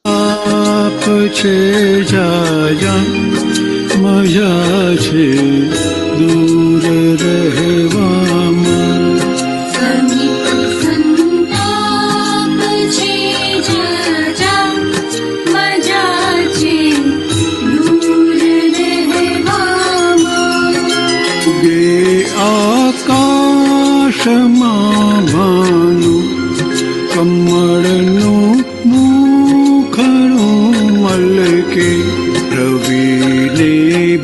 આપ છે જાજા મજા છે દૂર રહેવામાં. આકાશમાં ભાનું કમળનું મુખડું મલકે રવિને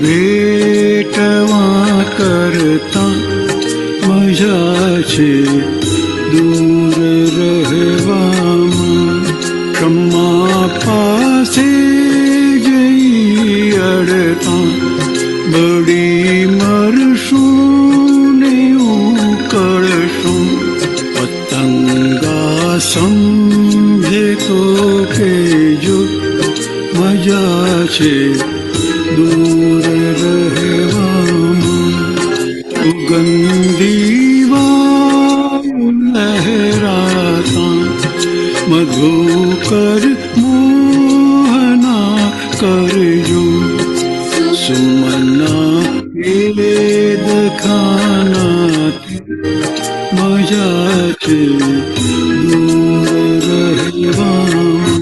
ભેટવા કરતા મજા છે દૂર રહેવામાં. ક્ષમા પાસે જઈ અડતા બળી મરશું ને ઉકળશું. પતંગા સમજે તો કેજો મજા છે દૂર રહેવામાં. સુગંધી વાયુ લહેરાતા મધુકર મોહના કરજો. સુમના વેદ ખાનાથી મજા છે દૂર રહેવામાં.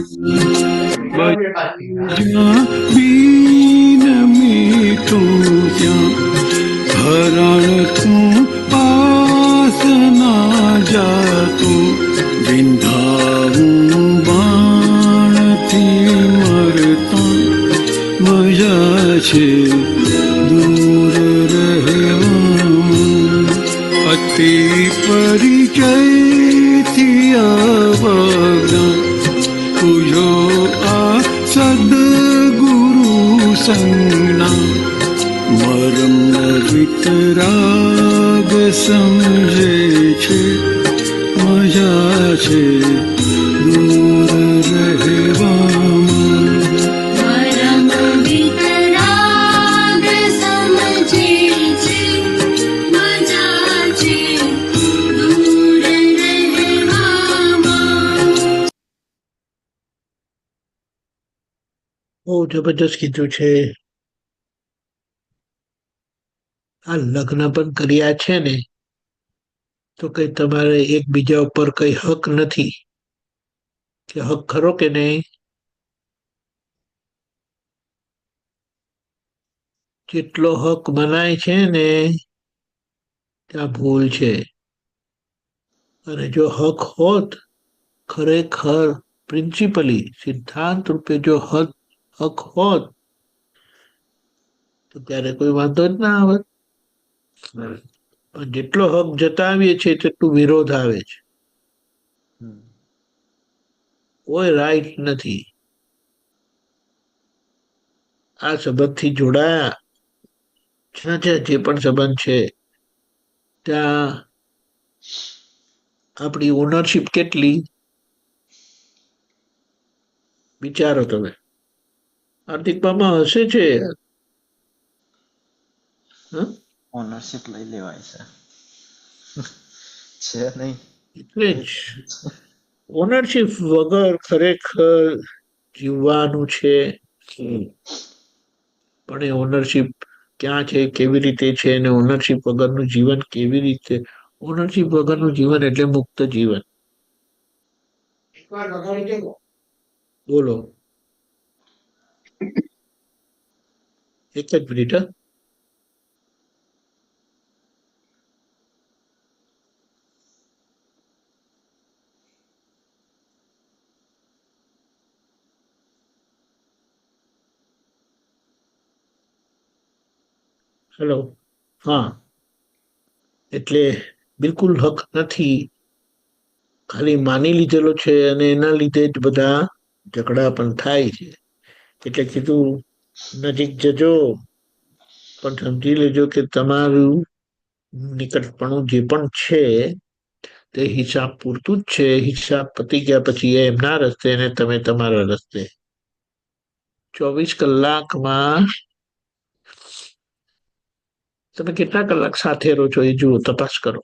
જ્યાં બીન મીઠું ત્યાં હરણ તું પાસ ના જાતું. વિંધાવું બાણથી મરતા મજા છે દૂર રહેવામાં. અતિ પરિચયથી અવગણ પૂજો આ સદગુરુ સંજ્ઞા. મરમ વિતરાગ સમજે છે મજા છે દૂર રહેવામાં. બહુ જબરજસ્ત કીધું છે. આ લગ્ન પણ કર્યા છે ને તો કઈ તમારે એકબીજા ઉપર કઈ હક નથી કે હક ખરો કે નહીં? જેટલો હક મનાય છે ને ત્યાં ભૂલ છે. અને જો હક હોત ખરેખર પ્રિન્સિપલી સિદ્ધાંત રૂપે જો હક હોત તો ત્યારે કોઈ વાંધો જ ના આવત. પણ જેટલો હક જતાવીએ છીએ તેટલું વિરોધ આવે છે. કોઈ રાઈટ નથી. આ સંબંધથી જોડાયા જે પણ સંબંધ છે ત્યાં આપણી ઓનરશિપ કેટલી વિચારો તમે. હાર્દિકમાં હશે છે ઓનરશિપ લઈ લેવાય છે નહીં. એટલે જ ઓનરશિપ વગર ખરેખર જીવવાનું છે. પણ એ ઓનરશિપ ક્યાં છે, કેવી રીતે છે, અને ઓનરશિપ વગરનું જીવન કેવી રીતે? ઓનરશિપ વગરનું જીવન એટલે મુક્ત જીવન. બોલો, એક જ મિનિટ. હેલો. હા, એટલે બિલકુલ હક નથી, ખાલી માની લીધેલો છે અને એના લીધે જ બધા ઝઘડા પણ થાય છે. એટલે કીધું નજીક જજો પણ સમજી લેજો કે તમારું નિકટપણું જે પણ છે તે હિસાબ પૂરતું જ છે. હિસાબ પતી ગયા પછી એ એમના રસ્તે અને તમે તમારા રસ્તે. 24 કલાકમાં તમે કેટલા કલાક સાથે રહો છો એ જુઓ, તપાસ કરો.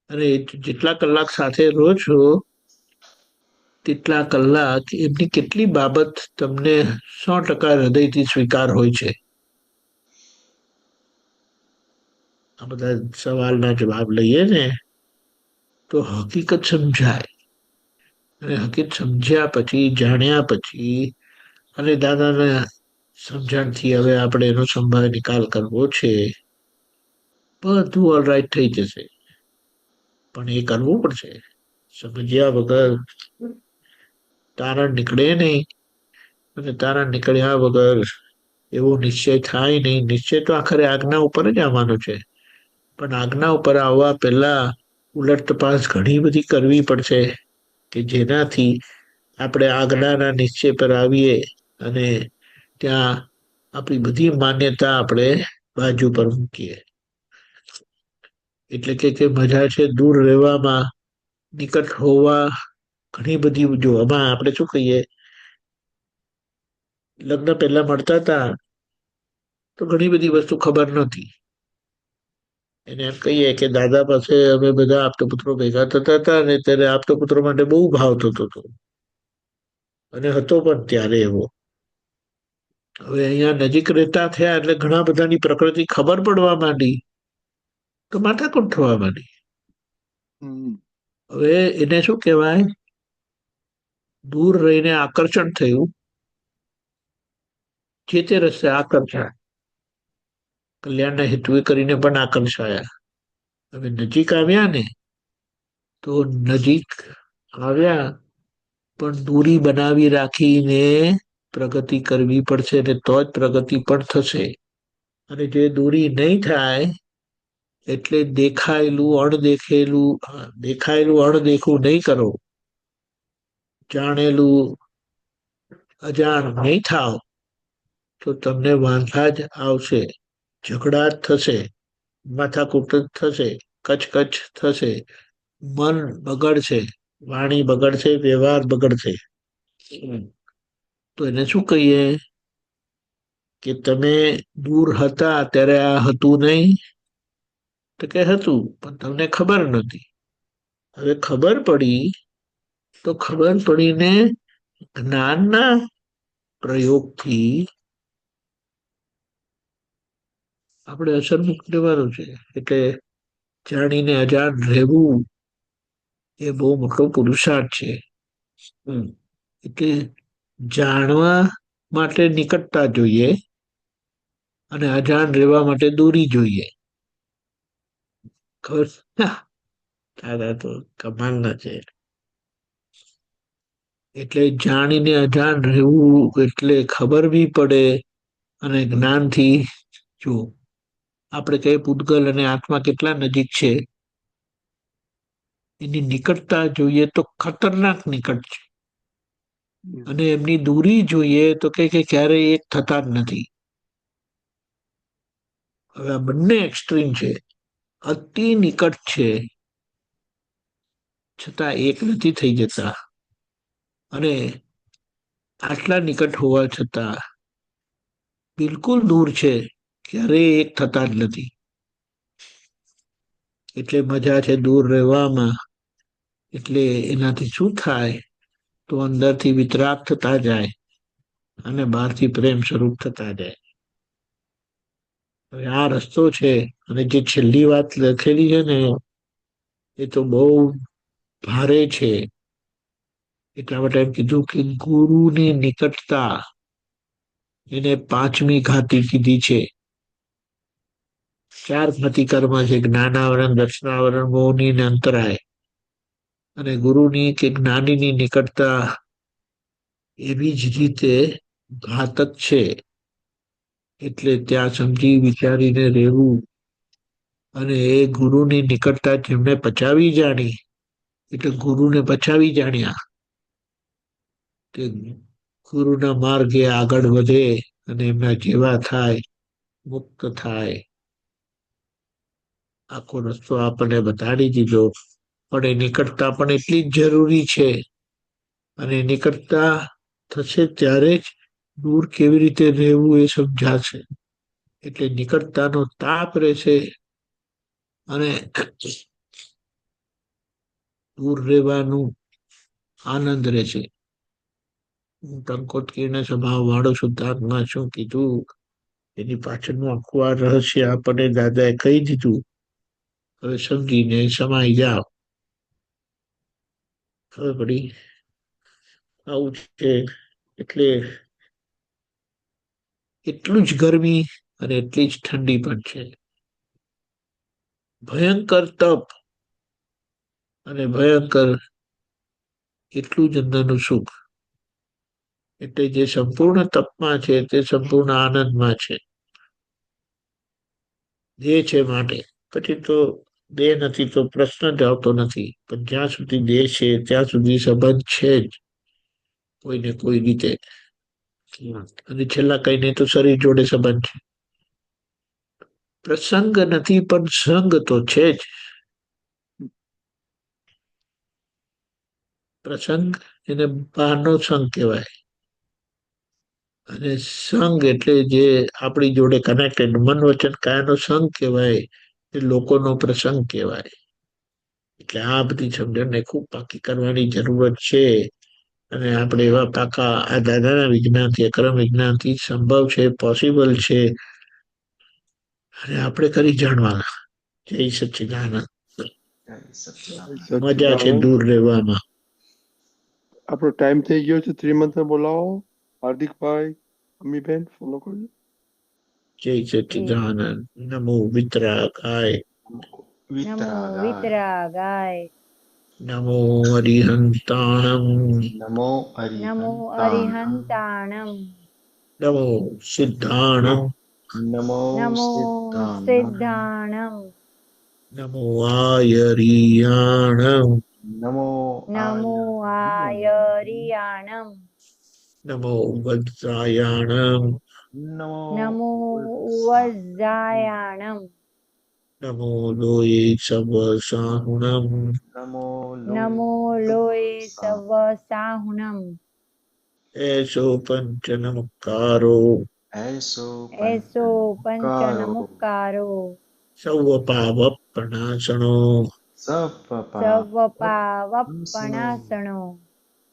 અને જેટલા કલાક સાથે રહો છો તેટલા કલાક એમની કેટલી બાબત તમને 100% હૃદયથી સ્વીકાર હોય છે? આ બધા સવાલના જવાબ લઈએ ને તો હકીકત સમજાય. અને હકીકત સમજ્યા પછી, જાણ્યા પછી, અને દાદાના સમજણથી હવે આપણે એનો સંભાળ નિકાલ કરવો છે, બધું ઓલરાઈટ થઈ જશે. પણ એ કરવું પડશે. સમજ્યા વગર તારણ નીકળે નહીં, અને તારણ નીકળ્યા વગર એવો નિશ્ચય થાય નહીં. નિશ્ચય તો આખરે આજ્ઞા ઉપર જ આવવાનો છે, પણ આજ્ઞા ઉપર આવવા પહેલા ઉલટ તપાસ ઘણી બધી કરવી પડશે, કે જેનાથી આપણે આજ્ઞાના નિશ્ચય પર આવીએ અને ત્યાં આપણી બધી માન્યતા આપણે બાજુ પર મૂકીએ. એટલે કે મજા છે દૂર રહેવામાં, નિકટ હોવા ઘણી બધી. જો આમાં આપણે શું કહીએ, લગ્ન પહેલા મળતા હતા તો ઘણી બધી વસ્તુ ખબર નહોતી. એને એમ કહીએ કે દાદા પાસે અમે બધા આપતપુત્રો ભેગા થતા હતા અને ત્યારે આપતપુત્રો માટે બહુ ભાવ થતો હતો, અને હતો પણ ત્યારે એવો. હવે અહીંયા નજીક રહેતા થયા એટલે ઘણા બધાની પ્રકૃતિ ખબર પડવા માંડી, તો માથાકૂટ થવા માંડી. હવે એને શું કહેવાય, દૂર રહીને આકર્ષણ થયું, જે તે રસ્તે આકર્ષણ, કલ્યાણના હેતુએ કરીને પણ આકર્ષાયા. હવે નજીક આવ્યા ને તો નજીક આવ્યા, પણ દૂરી બનાવી રાખીને પ્રગતિ કરવી પડશે, ને તો જ પ્રગતિ પણ થશે. અને જે દૂરી નહીં થાય એટલે દેખાયેલું અણદેખું નહીં કરો, જાણેલું અજાણ નહીં થાવ, તો તમને વાંધા જ આવશે, ઝઘડા જ થશે, માથાકૂટ જ થશે, કચકચ થશે, મન બગડશે, વાણી બગડશે, વ્યવહાર બગડશે. તો એને શું કહીએ કે તમે દૂર હતા ત્યારે આ હતું નહીં? તો કે હતું, પણ તમને ખબર નહોતી. હવે ખબર પડી તો ખબર પડીને જ્ઞાનના પ્રયોગથી આપણે અસરમુક્ત રહેવાનું છે. એટલે જાણીને અજાણ રહેવું એ બહુ મોટો પુરુષાર્થ છે. એટલે જાણવા માટે નિકટતા જોઈએ અને અજાણ રહેવા માટે દૂરી જોઈએ. ખબર? દાદા તો કમાલના છે. એટલે જાણીને અજાણ રહેવું એટલે ખબર બી પડે, અને જ્ઞાનથી જો આપણે કહીએ પૂતગલ અને આત્મા કેટલા નજીક છે, એની નિકટતા જોઈએ તો ખતરનાક નિકટ છે, અને એમની દૂરી જોઈએ તો કે ક્યારેય એક થતા જ નથી. હવે આ બંને એક્સ્ટ્રીમ છે, અતિ નિકટ છે છતાં એક નથી થઈ જતા, અને આટલા નિકટ હોવા છતાં બિલકુલ દૂર છે, ક્યારેય એક થતા જ નથી. એટલે મજા છે દૂર રહેવામાં. એટલે એનાથી શું થાય, તો અંદરથી વિતરાગ થતા જાય અને બહારથી પ્રેમ સ્વરૂપ થતા જાય. હવે આ રસ્તો છે. અને જે છેલ્લી વાત લખેલી છે ને એ તો બહુ ભારે છે. એટલા માટે એમ કીધું કે ગુરુની નિકટતા એને 5મી ઘાતી કીધી છે. 4 પ્રતિકર્મ છે: જ્ઞાનાવરણ, દર્શનાવરણ, મોહની અને અંતરાય. અને ગુરુની કે જ્ઞાનીની નિકટતા એવી જ રીતે ઘાતક છે. એટલે ત્યાં સમજી વિચારીને રહેવું. અને એ ગુરુની નિકટતા જેમને પચાવી જાણી, એટલે ગુરુને પચાવી જાણ્યા, તે ગુરુના માર્ગે આગળ વધે અને એમના જેવા થાય, મુક્ત થાય. આખો રસ્તો આપણને બતાડી દીધો. પણ એ નિકટતા પણ એટલી જ જરૂરી છે. અને નિકટતા થશે ત્યારે જ દૂર કેવી રીતે રહેવું એ સમજાશે. એટલે નિકટતાનો તાપ રહેશે અને દૂર રહેવાનું આનંદ રહેશે. હું ટંકોટકીના સ્વભાવ વાળો શુદ્ધાત્મા શું કીધું એની પાછળનું આખું આ રહસ્ય આપણને દાદાએ કહી દીધું. હવે સમજીને સમાઈ જાઓ. ખબર પડી? આવું છે. એટલે એટલું જ ગરમી અને એટલી જ ઠંડી પણ છે. ભયંકર તપ અને ભયંકર એટલું જ અંદરનું સુખ. એટલે જે સંપૂર્ણ તપમાં છે તે સંપૂર્ણ આનંદમાં છે. દેહ છે માટે. પછી તો દેહ નથી તો પ્રશ્ન જ આવતો નથી. પણ જ્યાં સુધી દેહ છે ત્યાં સુધી સંબંધ છે જ કોઈને કોઈ રીતે. અને છેલ્લા કઈ નહીં તો શરીર જોડે સંબંધ છે. પ્રસંગ નથી પણ સંગ તો છે જ. પ્રસંગ એને બહારનો સંગ કહેવાય અને સંગ એટલે જે આપણી જોડે કનેક્ટેડ મન વચન કાયાનો સંગ કહેવાય એ લોકોનો પ્રસંગ કહેવાય. એટલે આ બધી સમજણને ખૂબ પાકી કરવાની જરૂરત છે. અને આપણે એવા પાકા આ દાદાના વિજ્ઞાનથી અક્રમ વિજ્ઞાનથી સંભવ છે, પોસિબલ છે. અને આપણે કરી જાણવાના. જય સચ્ચિદાનંદ. જય સચ્ચિદાનંદ. મજા છે દૂર રહેવામાં. આપણો ટાઈમ થઈ ગયો છે. ત્રિમંત્ર બોલાવો. હાર્દિકભાઈ, અમીબેન ફોલો કરજો. જય સચ્ચિદાનંદ. નમો વિતરાગાય. નમો વિતરાગાય. વિતરાગાય. નમો હરિહંતાણમ. નમો નમો અરિહંતાણમ. અરિહંતાણમ. નમો સિદ્ધાણમ. નમો નમો સિદ્ધાણમ. સિદ્ધાણમ. નમો આયરિયાણમ. નમો નમો આયરિયાણમ. નમો વજ્રાયાણમ. નમો ઉવજ્જાયાણમ. નમો લોય સવસાહુણમ. નમો નમો લોય સવ સાહુણમ. એસો પંચ નમકારો. એસો એસો પંચ નમુકારો. સૌ પાપ પ્રણાશણો. સવ પાવપણાસણો.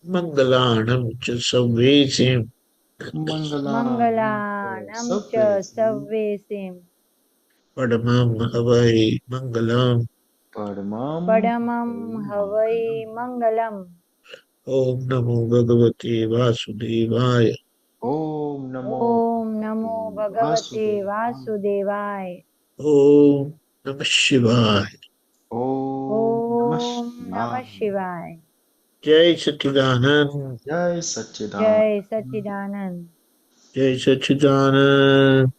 મંગલાણમ ચ સવેસિમ. મંગલાણં ચ સવ્યેસિમ. પડમમ હવૈ મંગલમ. પડમં હવૈ મંગલમ. ઓમ નમો ભગવતે વાસુદેવાય. ઓમ નમો ઓમ નમો ભગવતે વાસુદેવાય. ઓમ નમઃ શિવાય. ઓમ ઓમ નમઃ નમઃ શિવાય. જય સચ્ચિદાનંદ. જય જય સચ્ચિદાનંદ. સચ્ચિદાનંદ. જય સચ્ચિદાનંદ.